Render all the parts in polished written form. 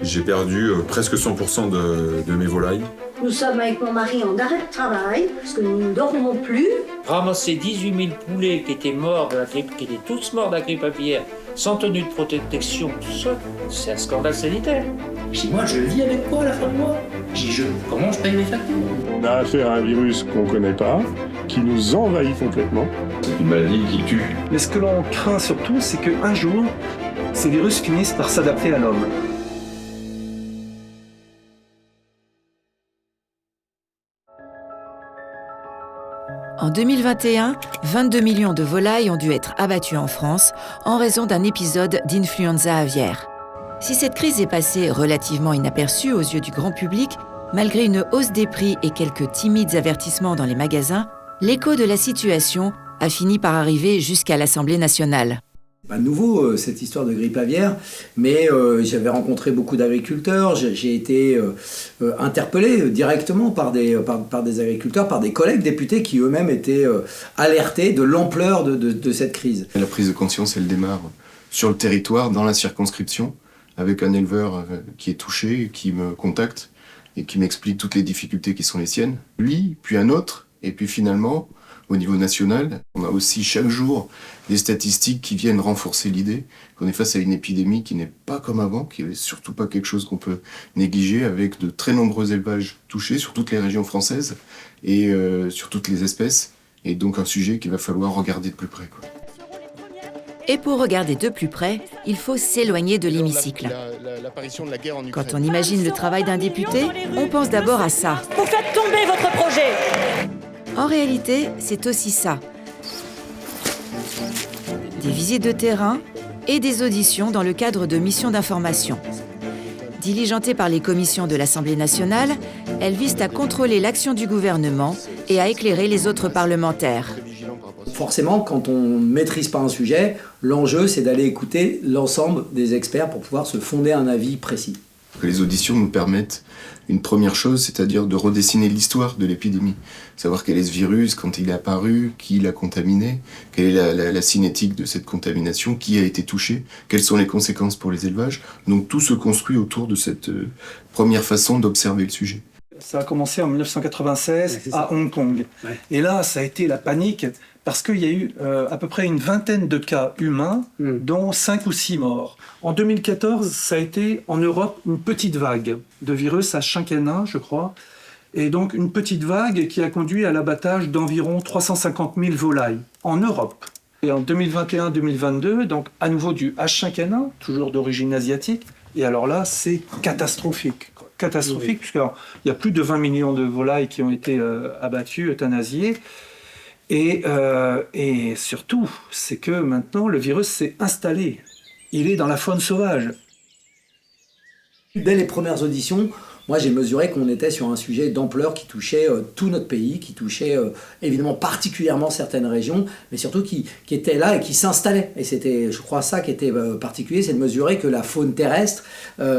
J'ai perdu presque 100% de mes volailles. Nous sommes avec mon mari en arrêt de travail, parce que nous ne dormons plus. Ramasser 18 000 poulets qui étaient morts de la grippe, qui étaient tous morts de la grippe aviaire, sans tenue de protection, tout ça, c'est un scandale sanitaire. Si moi je vis avec quoi à la fin de mois? Comment je paye mes factures? On a affaire à un virus qu'on ne connaît pas, qui nous envahit complètement. C'est une maladie qui tue. Mais ce que l'on craint surtout, c'est qu'un jour, ces virus finissent par s'adapter à l'homme. En 2021, 22 millions de volailles ont dû être abattues en France en raison d'un épisode d'influenza aviaire. Si cette crise est passée relativement inaperçue aux yeux du grand public, malgré une hausse des prix et quelques timides avertissements dans les magasins, l'écho de la situation a fini par arriver jusqu'à l'Assemblée nationale. Pas nouveau cette histoire de grippe aviaire, mais j'avais rencontré beaucoup d'agriculteurs, j'ai été interpellé directement par des agriculteurs, par des collègues députés qui eux-mêmes étaient alertés de l'ampleur de cette crise. La prise de conscience, elle démarre sur le territoire, dans la circonscription, avec un éleveur qui est touché, qui me contacte et qui m'explique toutes les difficultés qui sont les siennes. Lui, puis un autre, et puis finalement, au niveau national, on a aussi chaque jour des statistiques qui viennent renforcer l'idée qu'on est face à une épidémie qui n'est pas comme avant, qui n'est surtout pas quelque chose qu'on peut négliger, avec de très nombreux élevages touchés sur toutes les régions françaises et sur toutes les espèces, et donc un sujet qu'il va falloir regarder de plus près, quoi. Et pour regarder de plus près, il faut s'éloigner de l'hémicycle. Quand on imagine le travail d'un député, on pense d'abord à ça. Vous faites tomber votre projet. En réalité, c'est aussi ça. Des visites de terrain et des auditions dans le cadre de missions d'information. Diligentées par les commissions de l'Assemblée nationale, elles visent à contrôler l'action du gouvernement et à éclairer les autres parlementaires. Forcément, quand on ne maîtrise pas un sujet, l'enjeu c'est d'aller écouter l'ensemble des experts pour pouvoir se fonder un avis précis. Les auditions nous permettent une première chose, c'est-à-dire de redessiner l'histoire de l'épidémie. Savoir quel est ce virus, quand il est apparu, qui l'a contaminé, quelle est la cinétique de cette contamination, qui a été touché, quelles sont les conséquences pour les élevages. Donc tout se construit autour de cette première façon d'observer le sujet. Ça a commencé en 1996 à Hong Kong. Ouais. Et là, ça a été la panique parce qu'il y a eu à peu près une vingtaine de cas humains, dont 5 ou 6 morts. En 2014, ça a été en Europe une petite vague de virus H5N1, je crois. Et donc une petite vague qui a conduit à l'abattage d'environ 350 000 volailles en Europe. Et en 2021-2022, donc à nouveau du H5N1, toujours d'origine asiatique. Et alors là, c'est catastrophique. Catastrophique, puisqu'il y a plus de 20 millions de volailles qui ont été abattues, euthanasiées. Et surtout, c'est que maintenant, le virus s'est installé. Il est dans la faune sauvage. Dès les premières auditions, moi j'ai mesuré qu'on était sur un sujet d'ampleur qui touchait tout notre pays, qui touchait évidemment particulièrement certaines régions, mais surtout qui était là et qui s'installait. Et c'était, je crois, ça qui était particulier, c'est de mesurer que la faune terrestre,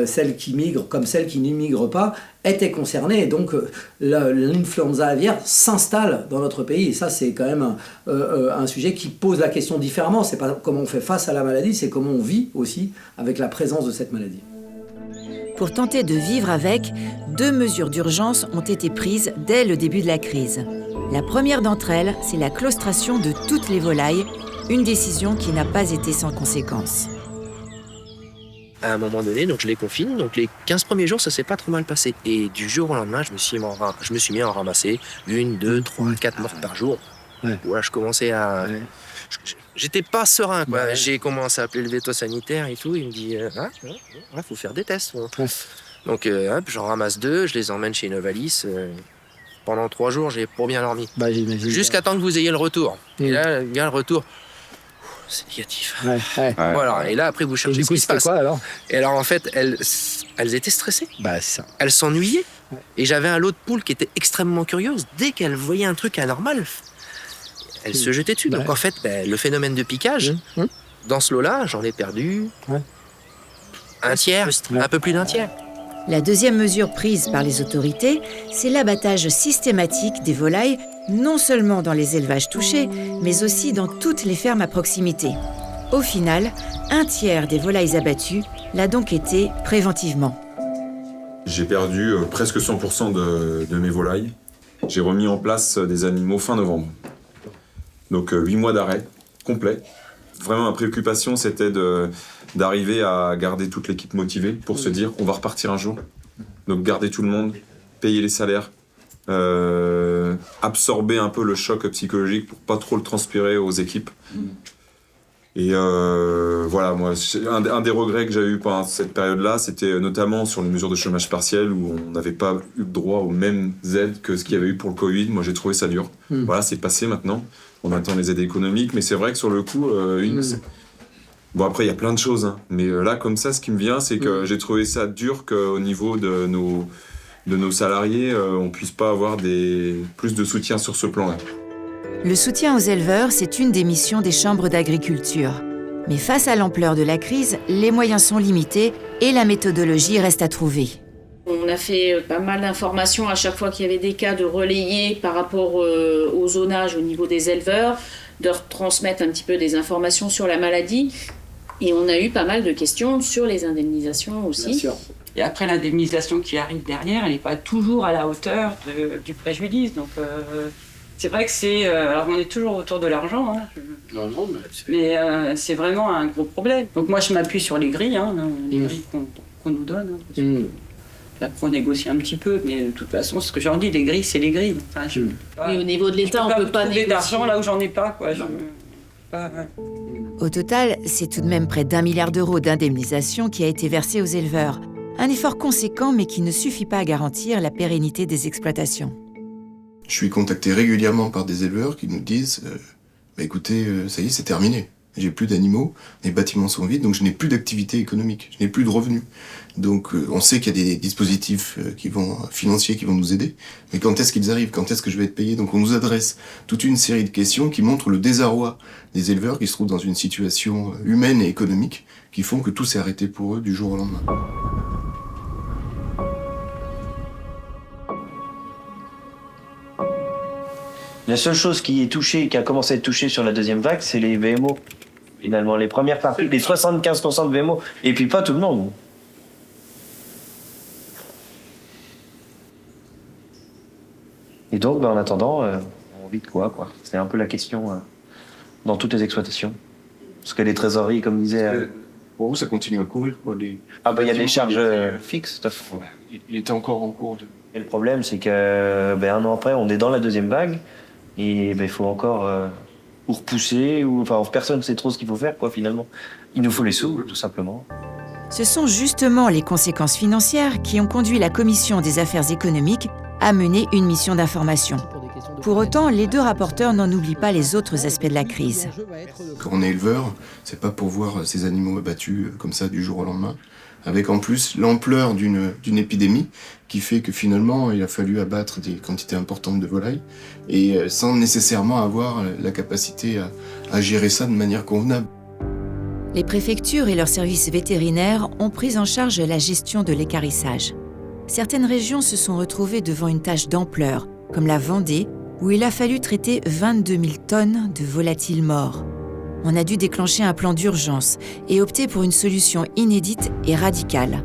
celle qui migre comme celle qui n'y migre pas, était concernée. Et donc l'influenza aviaire s'installe dans notre pays. Et ça, c'est quand même un sujet qui pose la question différemment. C'est pas comment on fait face à la maladie, c'est comment on vit aussi avec la présence de cette maladie. Pour tenter de vivre avec, 2 mesures d'urgence ont été prises dès le début de la crise. La première d'entre elles, c'est la claustration de toutes les volailles, une décision qui n'a pas été sans conséquences. À un moment donné, donc je les confine, donc les 15 premiers jours, ça s'est pas trop mal passé. Et du jour au lendemain, je me suis mis à en ramasser 1, 2, 3, 4 morts par jour. Ouais. Voilà, je commençais à... Ouais. J'étais pas serein, quoi. Ouais. J'ai commencé à appeler le veto sanitaire et tout. Il me dit, faut faire des tests. Ouais. Donc, j'en ramasse 2, je les emmène chez Novalis. Pendant 3 jours, j'ai pour bien dormi. Jusqu'à temps que vous ayez le retour. Et là, vient le retour. C'est négatif. Ouais. Voilà. Et là, après, vous cherchez ce qui se passe. Quoi, alors et alors, en fait, elles étaient stressées. C'est ça. Elles s'ennuyaient. Ouais. Et j'avais un lot de poules qui était extrêmement curieuse. Dès qu'elle voyait un truc anormal, elle se jetait dessus. Donc en fait, le phénomène de piquage, dans ce lot-là, j'en ai perdu un tiers, un peu plus d'un tiers. La deuxième mesure prise par les autorités, c'est l'abattage systématique des volailles, non seulement dans les élevages touchés, mais aussi dans toutes les fermes à proximité. Au final, un tiers des volailles abattues l'a donc été préventivement. J'ai perdu presque 100% de mes volailles. J'ai remis en place des animaux fin novembre. Donc 8 mois d'arrêt complet. Vraiment, ma préoccupation, c'était d'arriver à garder toute l'équipe motivée pour se dire on va repartir un jour. Donc garder tout le monde, payer les salaires, absorber un peu le choc psychologique pour pas trop le transpirer aux équipes. Et voilà, moi, un des regrets que j'ai eu pendant cette période-là, c'était notamment sur les mesures de chômage partiel où on n'avait pas eu droit aux mêmes aides que ce qu'il y avait eu pour le Covid. Moi, j'ai trouvé ça dur. Voilà, c'est passé maintenant. On attend les aides économiques, mais c'est vrai que sur le coup, bon, après, il y a plein de choses, hein. Mais là, comme ça, ce qui me vient, c'est que j'ai trouvé ça dur qu'au niveau de nos salariés, on puisse pas avoir plus de soutien sur ce plan-là. Le soutien aux éleveurs, c'est une des missions des chambres d'agriculture. Mais face à l'ampleur de la crise, les moyens sont limités et la méthodologie reste à trouver. On a fait pas mal d'informations à chaque fois qu'il y avait des cas de relayer par rapport au zonage au niveau des éleveurs, de retransmettre un petit peu des informations sur la maladie. Et on a eu pas mal de questions sur les indemnisations aussi. Bien sûr. Et après, l'indemnisation qui arrive derrière, elle n'est pas toujours à la hauteur du préjudice. Donc, c'est vrai que c'est... alors, on est toujours autour de l'argent, hein, Non, mais c'est vraiment un gros problème. Donc, moi, je m'appuie sur les grilles, hein, les grilles qu'on nous donne. Hein, là, il faut négocier un petit peu, mais de toute façon, ce que j'en dis, les grilles, c'est les grilles. Enfin, Et au niveau de l'État, on ne peut pas négocier d'argent là où j'en ai pas, quoi. Au total, c'est tout de même près d'1 milliard d'euros d'indemnisation qui a été versé aux éleveurs. Un effort conséquent, mais qui ne suffit pas à garantir la pérennité des exploitations. Je suis contacté régulièrement par des éleveurs qui nous disent bah écoutez, ça y est, c'est terminé. J'ai plus d'animaux, les bâtiments sont vides, donc je n'ai plus d'activité économique, je n'ai plus de revenus. Donc on sait qu'il y a des dispositifs financiers qui vont nous aider, mais quand est-ce qu'ils arrivent? Quand est-ce que je vais être payé? Donc on nous adresse toute une série de questions qui montrent le désarroi des éleveurs qui se trouvent dans une situation humaine et économique qui font que tout s'est arrêté pour eux du jour au lendemain. La seule chose qui est touchée, qui a commencé à être touchée sur la deuxième vague, c'est les VMO. Finalement, les premières parties, les 75% de VMO, et puis pas tout le monde. Et donc, en attendant, on vit de quoi? C'est un peu la question dans toutes les exploitations. Parce que les trésoreries, comme disait... Pour vous, ça continue à courir, quoi, Ah bah il y a des charges fixes, tout à fait. Il était encore en cours de... Et le problème, c'est que un an après, on est dans la deuxième vague, et il faut encore ou repousser, enfin personne ne sait trop ce qu'il faut faire, quoi, finalement. Il nous faut les sous, tout simplement. Ce sont justement les conséquences financières qui ont conduit la Commission des affaires économiques à mener une mission d'information. Pour autant, les deux rapporteurs n'en oublient pas les autres aspects de la crise. Quand on est éleveur, c'est pas pour voir ces animaux abattus comme ça du jour au lendemain, avec en plus l'ampleur d'une épidémie qui fait que finalement il a fallu abattre des quantités importantes de volailles et sans nécessairement avoir la capacité à gérer ça de manière convenable. Les préfectures et leurs services vétérinaires ont pris en charge la gestion de l'équarrissage. Certaines régions se sont retrouvées devant une tâche d'ampleur, comme la Vendée, où il a fallu traiter 22 000 tonnes de volatiles morts. On a dû déclencher un plan d'urgence et opter pour une solution inédite et radicale.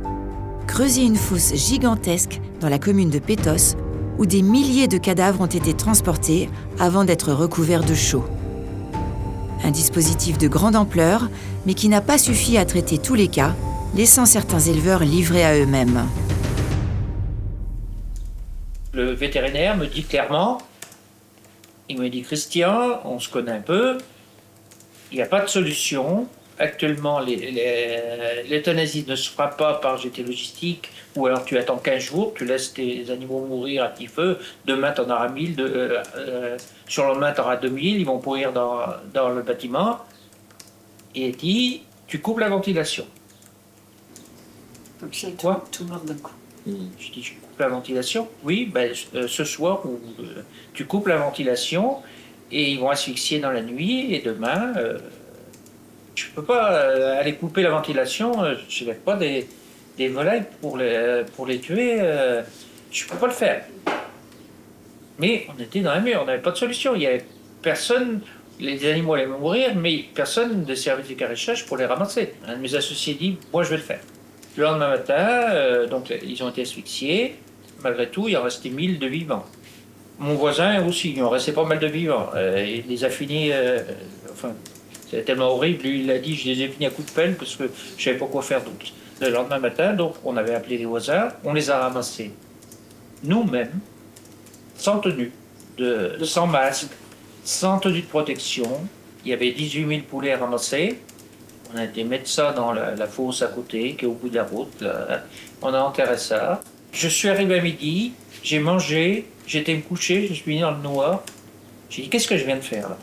Creuser une fosse gigantesque dans la commune de Pétos, où des milliers de cadavres ont été transportés avant d'être recouverts de chaux. Un dispositif de grande ampleur, mais qui n'a pas suffi à traiter tous les cas, laissant certains éleveurs livrés à eux-mêmes. Le vétérinaire me dit clairement, il me dit « Christian, on se connaît un peu, il n'y a pas de solution. Actuellement, l'euthanasie ne se fera pas par GT Logistique, ou alors tu attends 15 jours, tu laisses tes animaux mourir à petit feu, demain tu en auras 1000, sur le lendemain tu auras 2000, ils vont pourrir dans le bâtiment. Et il dit, tu coupes la ventilation. » Donc ça, quoi? tout mort d'un coup. Je dis, je coupe la ventilation. Oui, ce soir, tu coupes la ventilation et ils vont asphyxier dans la nuit et demain, je ne peux pas aller couper la ventilation, je ne lève pas des volailles pour les tuer, je ne peux pas le faire. Mais on était dans la merde, on n'avait pas de solution. Il n'y avait personne, les animaux allaient mourir, mais personne de service de caressage pour les ramasser. Un de mes associés dit, moi je vais le faire. Le lendemain matin, donc ils ont été asphyxiés. Malgré tout, il en restait 1000 de vivants. Mon voisin aussi, il en restait pas mal de vivants. Il les a finis, c'était tellement horrible, lui il a dit, je les ai finis à coups de pelle parce que je savais pas quoi faire d'autre. Le lendemain matin, donc, on avait appelé les voisins, on les a ramassés nous-mêmes, sans tenue, sans masque, sans tenue de protection. Il y avait 18 000 poulets ramasser. On a été mettre ça dans la fosse à côté, qui est au bout de la route. Là. On a enterré ça. Je suis arrivé à midi, j'ai mangé, j'étais me coucher, je suis mis dans le noir. J'ai dit, qu'est-ce que je viens de faire là?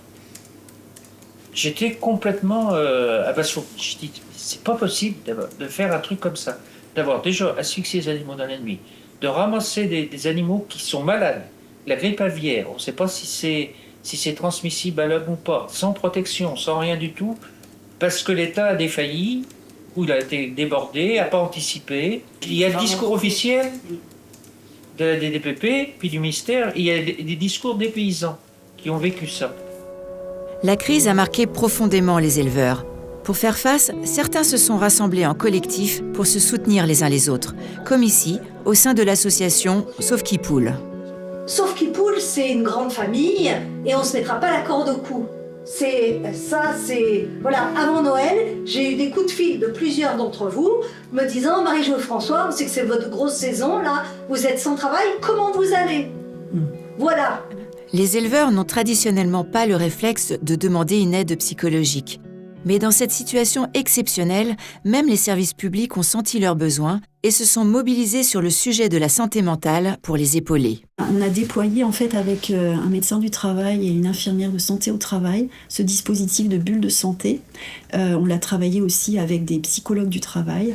J'étais complètement abasourdi. Je dis, c'est pas possible de faire un truc comme ça. D'avoir déjà asphyxié les animaux dans la nuit, de ramasser des animaux qui sont malades. La grippe aviaire, on ne sait pas si c'est transmissible à l'homme ou pas, sans protection, sans rien du tout, parce que l'État a défailli, ou il a été débordé, n'a pas anticipé. Il y a le discours officiel de la DDPP, puis du ministère, il y a des discours des paysans qui ont vécu ça. La crise a marqué profondément les éleveurs. Pour faire face, certains se sont rassemblés en collectif pour se soutenir les uns les autres, comme ici, au sein de l'association Sauve qui Poule. Sauf qui Poule, c'est une grande famille et on ne se mettra pas la corde au cou. Voilà, avant Noël, j'ai eu des coups de fil de plusieurs d'entre vous me disant « Marie-Jo François, on sait que c'est votre grosse saison, là, vous êtes sans travail, comment vous allez ?» Voilà. Les éleveurs n'ont traditionnellement pas le réflexe de demander une aide psychologique. Mais dans cette situation exceptionnelle, même les services publics ont senti leurs besoins et se sont mobilisés sur le sujet de la santé mentale pour les épauler. On a déployé en fait avec un médecin du travail et une infirmière de santé au travail ce dispositif de bulle de santé. On l'a travaillé aussi avec des psychologues du travail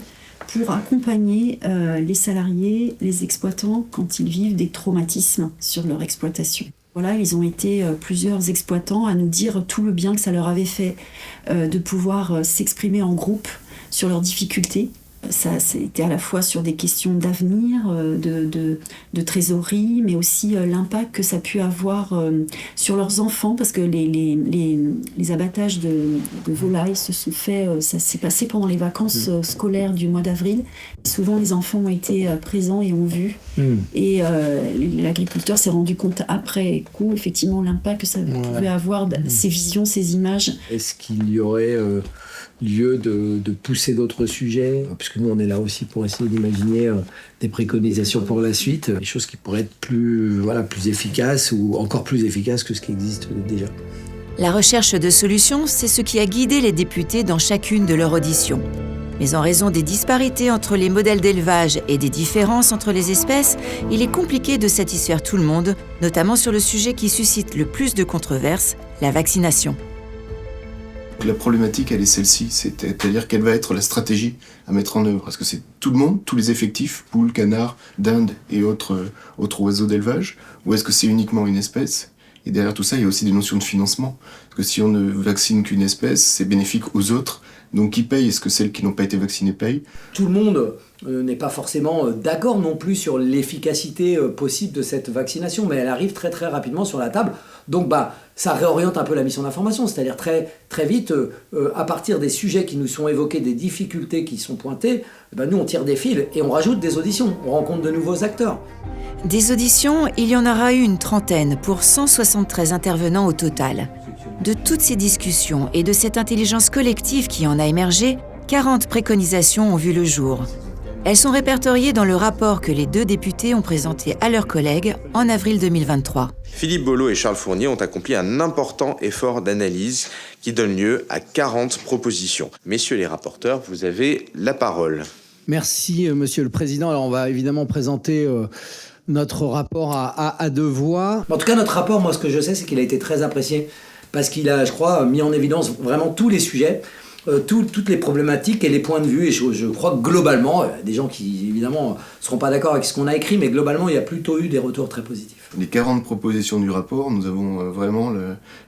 pour accompagner les salariés, les exploitants quand ils vivent des traumatismes sur leur exploitation. Voilà, ils ont été plusieurs exploitants à nous dire tout le bien que ça leur avait fait de pouvoir s'exprimer en groupe sur leurs difficultés. Ça, c'était à la fois sur des questions d'avenir, de trésorerie, mais aussi l'impact que ça a pu avoir sur leurs enfants, parce que les abattages de volailles se sont faits, ça s'est passé pendant les vacances scolaires du mois d'avril. Souvent, les enfants ont été présents et ont vu. Et l'agriculteur s'est rendu compte après coup, effectivement, l'impact que ça pouvait avoir, ces visions, ces images. Est-ce qu'il y aurait lieu de pousser d'autres sujets, puisque nous on est là aussi pour essayer d'imaginer des préconisations pour la suite, des choses qui pourraient être plus efficaces ou encore plus efficaces que ce qui existe déjà. La recherche de solutions, c'est ce qui a guidé les députés dans chacune de leurs auditions. Mais en raison des disparités entre les modèles d'élevage et des différences entre les espèces, il est compliqué de satisfaire tout le monde, notamment sur le sujet qui suscite le plus de controverses, la vaccination. La problématique, elle est celle-ci, c'est-à-dire quelle va être la stratégie à mettre en œuvre. Est-ce que c'est tout le monde, tous les effectifs, poules, canards, dindes et autres oiseaux d'élevage, ou est-ce que c'est uniquement une espèce? Et derrière tout ça, il y a aussi des notions de financement. Parce que si on ne vaccine qu'une espèce, c'est bénéfique aux autres. Donc qui paye? Est-ce que celles qui n'ont pas été vaccinées payent? Tout le monde n'est pas forcément d'accord non plus sur l'efficacité possible de cette vaccination, mais elle arrive très très rapidement sur la table. Donc ça réoriente un peu la mission d'information, c'est-à-dire très, très vite, à partir des sujets qui nous sont évoqués, des difficultés qui sont pointées, nous on tire des fils et on rajoute des auditions, on rencontre de nouveaux acteurs. Des auditions, il y en aura eu une trentaine pour 173 intervenants au total. De toutes ces discussions et de cette intelligence collective qui en a émergé, 40 préconisations ont vu le jour. Elles sont répertoriées dans le rapport que les deux députés ont présenté à leurs collègues en avril 2023. Philippe Bollot et Charles Fournier ont accompli un important effort d'analyse qui donne lieu à 40 propositions. Messieurs les rapporteurs, vous avez la parole. Merci, Monsieur le Président. Alors, on va évidemment présenter notre rapport à deux voix. En tout cas, notre rapport, moi, ce que je sais, c'est qu'il a été très apprécié parce qu'il a, je crois, mis en évidence vraiment tous les sujets, toutes les problématiques et les points de vue. Et je crois que globalement, il y a des gens qui, évidemment, ne seront pas d'accord avec ce qu'on a écrit, mais globalement, il y a plutôt eu des retours très positifs. Les 40 propositions du rapport, nous avons vraiment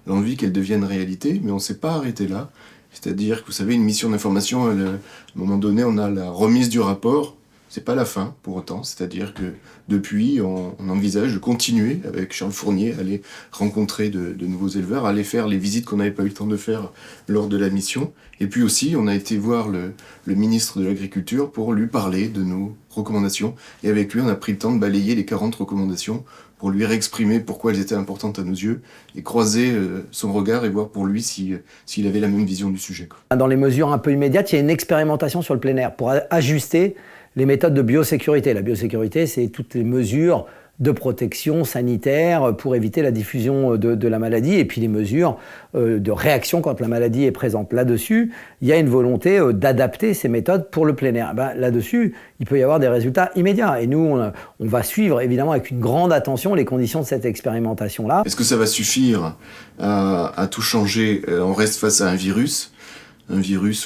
l'envie qu'elles deviennent réalité, mais on ne s'est pas arrêté là. C'est-à-dire que, vous savez, une mission d'information, à un moment donné, on a la remise du rapport, C'est pas la fin pour autant, c'est-à-dire que depuis, on envisage de continuer avec Charles Fournier, aller rencontrer de nouveaux éleveurs, aller faire les visites qu'on n'avait pas eu le temps de faire lors de la mission. Et puis aussi, on a été voir le ministre de l'Agriculture pour lui parler de nos recommandations. Et avec lui, on a pris le temps de balayer les 40 recommandations pour lui réexprimer pourquoi elles étaient importantes à nos yeux et croiser son regard et voir pour lui s'il avait la même vision du sujet. Dans les mesures un peu immédiates, il y a une expérimentation sur le plein air pour ajuster les méthodes de biosécurité. La biosécurité, c'est toutes les mesures de protection sanitaire pour éviter la diffusion de la maladie et puis les mesures de réaction quand la maladie est présente. Là-dessus, il y a une volonté d'adapter ces méthodes pour le plein air. Là-dessus, il peut y avoir des résultats immédiats. Et nous, on va suivre évidemment avec une grande attention les conditions de cette expérimentation-là. Est-ce que ça va suffire à tout changer? On reste face à un virus,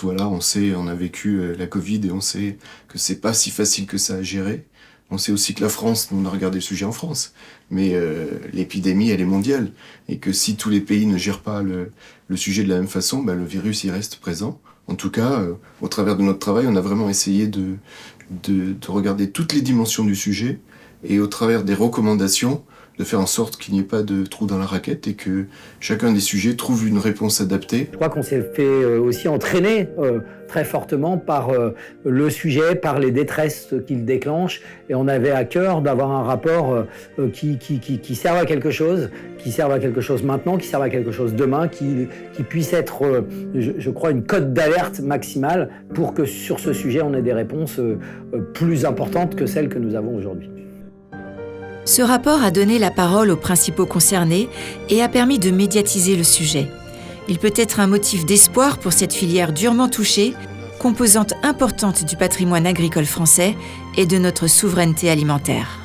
voilà, on sait, on a vécu la Covid et on sait que c'est pas si facile que ça à gérer. On sait aussi que la France, nous on a regardé le sujet en France, mais l'épidémie elle est mondiale et que si tous les pays ne gèrent pas le sujet de la même façon, le virus il reste présent. En tout cas, au travers de notre travail, on a vraiment essayé de regarder toutes les dimensions du sujet et au travers des recommandations, de faire en sorte qu'il n'y ait pas de trou dans la raquette et que chacun des sujets trouve une réponse adaptée. Je crois qu'on s'est fait aussi entraîner très fortement par le sujet, par les détresses qu'il déclenche, et on avait à cœur d'avoir un rapport qui serve à quelque chose, maintenant, qui serve à quelque chose demain, qui puisse être, je crois, une cote d'alerte maximale pour que sur ce sujet on ait des réponses plus importantes que celles que nous avons aujourd'hui. Ce rapport a donné la parole aux principaux concernés et a permis de médiatiser le sujet. Il peut être un motif d'espoir pour cette filière durement touchée, composante importante du patrimoine agricole français et de notre souveraineté alimentaire.